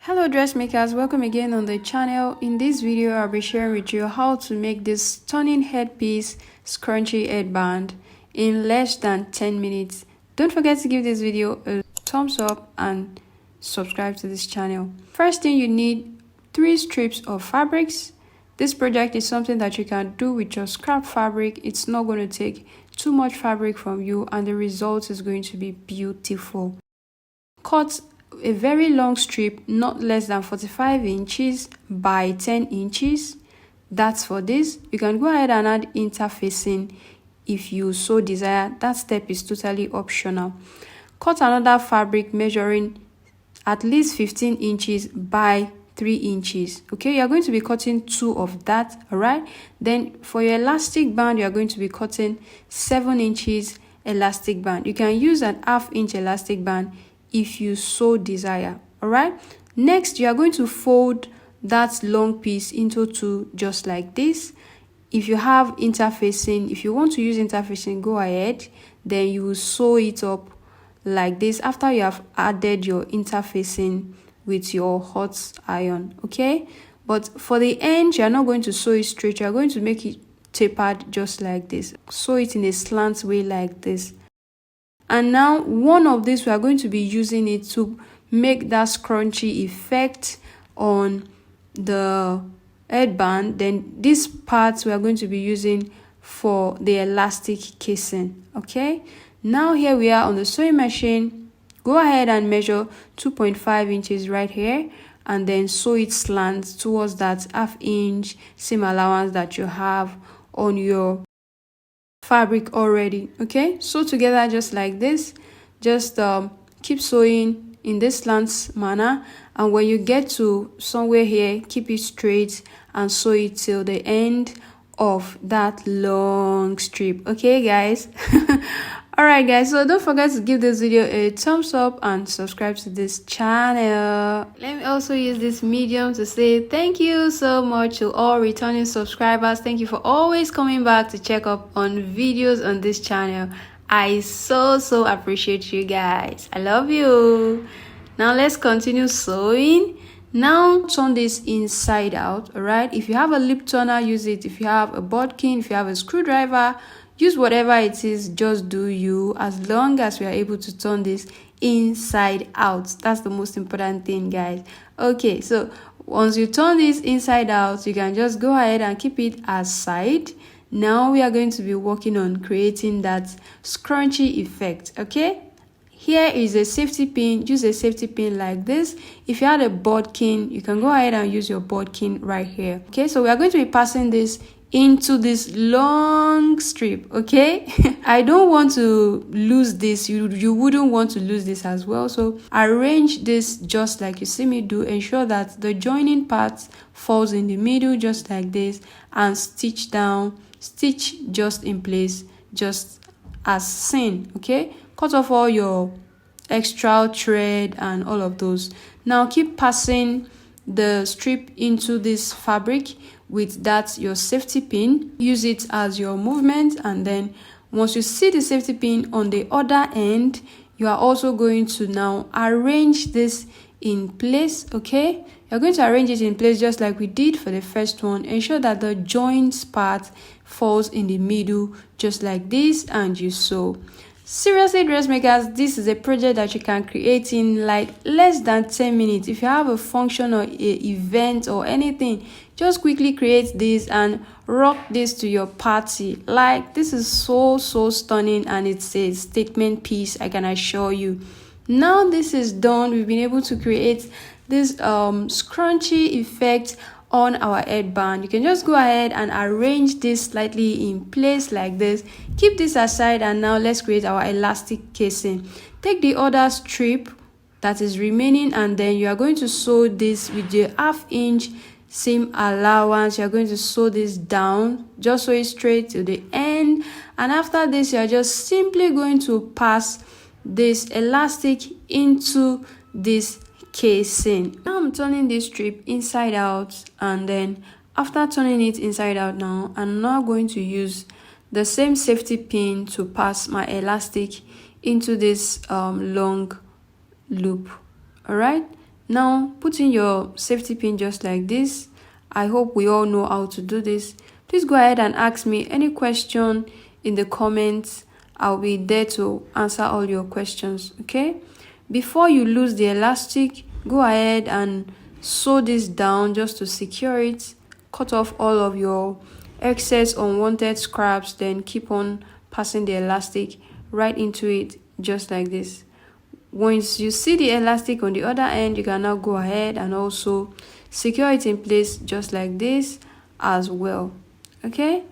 Hello dressmakers, welcome again on the channel. In this video I'll be sharing with you how to make this stunning headpiece scrunchie headband in less than 10 minutes. Don't forget to give this video a thumbs up and subscribe to this channel. First thing, you need 3 strips of fabrics. This project is something that you can do with your scrap fabric. It's not going to take too much fabric from you and the result is going to be beautiful. Cut a very long strip, not less than 45 inches by 10 inches. That's for this. You can go ahead and add interfacing if you so desire. That step is totally optional. Cut another fabric measuring at least 15 inches by 3 inches. Okay, you are going to be cutting 2 of that. All right, then for your elastic band you are going to be cutting 7 inches elastic band. You can use an 1/2 inch elastic band if you so desire. All right, next you are going to fold that long piece into 2 just like this. If you have interfacing, if you want to use interfacing, go ahead, then you will sew it up like this after you have added your interfacing with your hot iron. Okay, but for the end you are not going to sew it straight, you are going to make it tapered just like this. Sew it in a slant way like this. And now one of these we are going to be using it to make that scrunchy effect on the headband. Then this part we are going to be using for the elastic casing. Okay, now here we are on the sewing machine. Go ahead and measure 2.5 inches right here and then sew it slant towards that 1/2 inch seam allowance that you have on your fabric already. Okay, sew together just like this. Just keep sewing in this slant manner, and when you get to somewhere here, keep it straight and sew it till the end of that long strip. Okay guys. All right guys, so don't forget to give this video a thumbs up and subscribe to this channel. Let me also use this medium to say thank you so much to all returning subscribers. Thank you for always coming back to check up on videos on this channel. I so appreciate you guys. I love you. Now let's continue sewing. Now turn this inside out. All right, if you have a lip turner, use it. If you have a bodkin, if you have a screwdriver, use whatever it is, just do you, as long as we are able to turn this inside out. That's the most important thing, guys. Okay, so once you turn this inside out, you can just go ahead and keep it aside. Now we are going to be working on creating that scrunchy effect. Okay, here is a safety pin. Use a safety pin like this. If you had a bodkin, you can go ahead and use your bodkin right here. Okay, so we are going to be passing this into this long strip. Okay, I don't want to lose this. You wouldn't want to lose this as well, so arrange this just like you see me do. Ensure that the joining part falls in the middle just like this, and stitch down, stitch just in place just as seen. Okay, cut off all your extra thread and all of those. Now keep passing the strip into this fabric with that your safety pin. Use it as your movement, and then once you see the safety pin on the other end, you are also going to now arrange this in place. Okay, you're going to arrange it in place just like we did for the first one. Ensure that the joints part falls in the middle just like this, and you sew. Seriously dressmakers, this is a project that you can create in like less than 10 minutes. If you have a function or a event or anything, just quickly create this and rock this to your party. Like, this is so stunning, and it's a statement piece, I can assure you. Now this is done, we've been able to create this scrunchy effect on our headband. You can just go ahead and arrange this slightly in place like this. Keep this aside, and now let's create our elastic casing. Take the other strip that is remaining, and then you are going to sew this with the 1/2 inch seam allowance. You are going to sew this down, just sew it straight to the end, and after this you are just simply going to pass this elastic into this casing. Now I'm turning this strip inside out, and then after turning it inside out, now I'm now going to use the same safety pin to pass my elastic into this long loop. All right, Now put in your safety pin just like this. I hope we all know how to do this. Please go ahead and ask me any question in the comments. I'll be there to answer all your questions, okay? Before you lose the elastic, go ahead and sew this down just to secure it. Cut off all of your excess unwanted scraps, then keep on passing the elastic right into it just like this. Once you see the elastic on the other end, you can now go ahead and also secure it in place just like this as well, okay?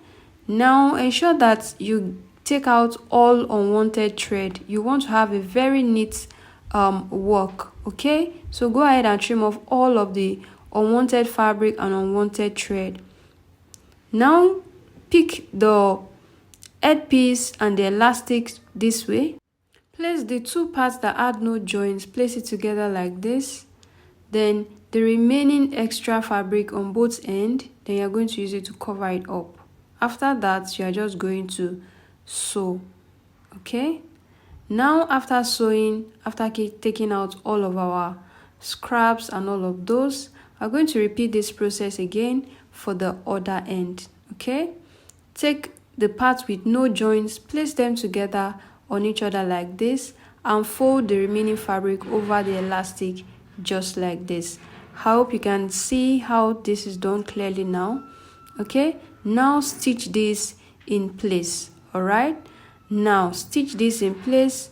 Now ensure that you take out all unwanted thread. You want to have a very neat work, okay? So go ahead and trim off all of the unwanted fabric and unwanted thread. Now pick the headpiece and the elastic this way. Place the two parts that had no joints, place it together like this. Then the remaining extra fabric on both ends, then you're going to use it to cover it up. After that, you are just going to sew, okay? Now after sewing, after taking out all of our scraps and all of those, we're going to repeat this process again for the other end, okay? Take the parts with no joints, place them together on each other like this, and fold the remaining fabric over the elastic just like this. I hope you can see how this is done clearly now, okay? Now stitch this in place, all right? Now stitch this in place,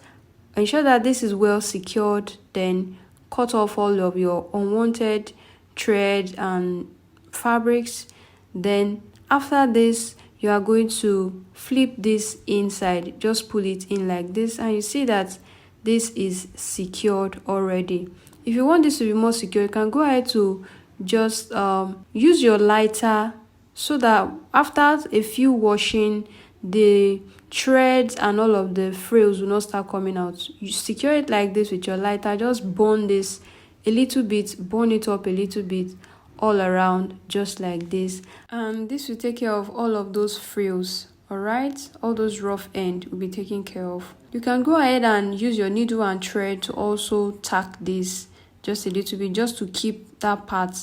ensure that this is well secured, then cut off all of your unwanted thread and fabrics. Then after this, you are going to flip this inside, just pull it in like this, and you see that this is secured already. If you want this to be more secure, you can go ahead to just use your lighter so that after a few washing, the threads and all of the frills will not start coming out. You secure it like this with your lighter, just burn this a little bit, burn it up a little bit all around just like this, and this will take care of all of those frills, all right? All those rough end will be taken care of. You can go ahead and use your needle and thread to also tack this just a little bit, just to keep that part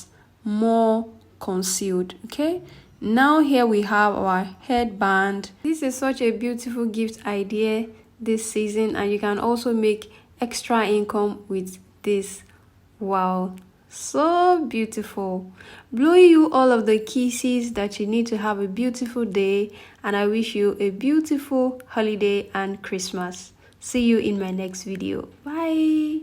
more concealed, okay? Now here we have our headband. This is such a beautiful gift idea this season, and you can also make extra income with this. Wow, so beautiful. Blowing you all of the kisses that you need to have a beautiful day, and I wish you a beautiful holiday and Christmas. See you in my next video. Bye.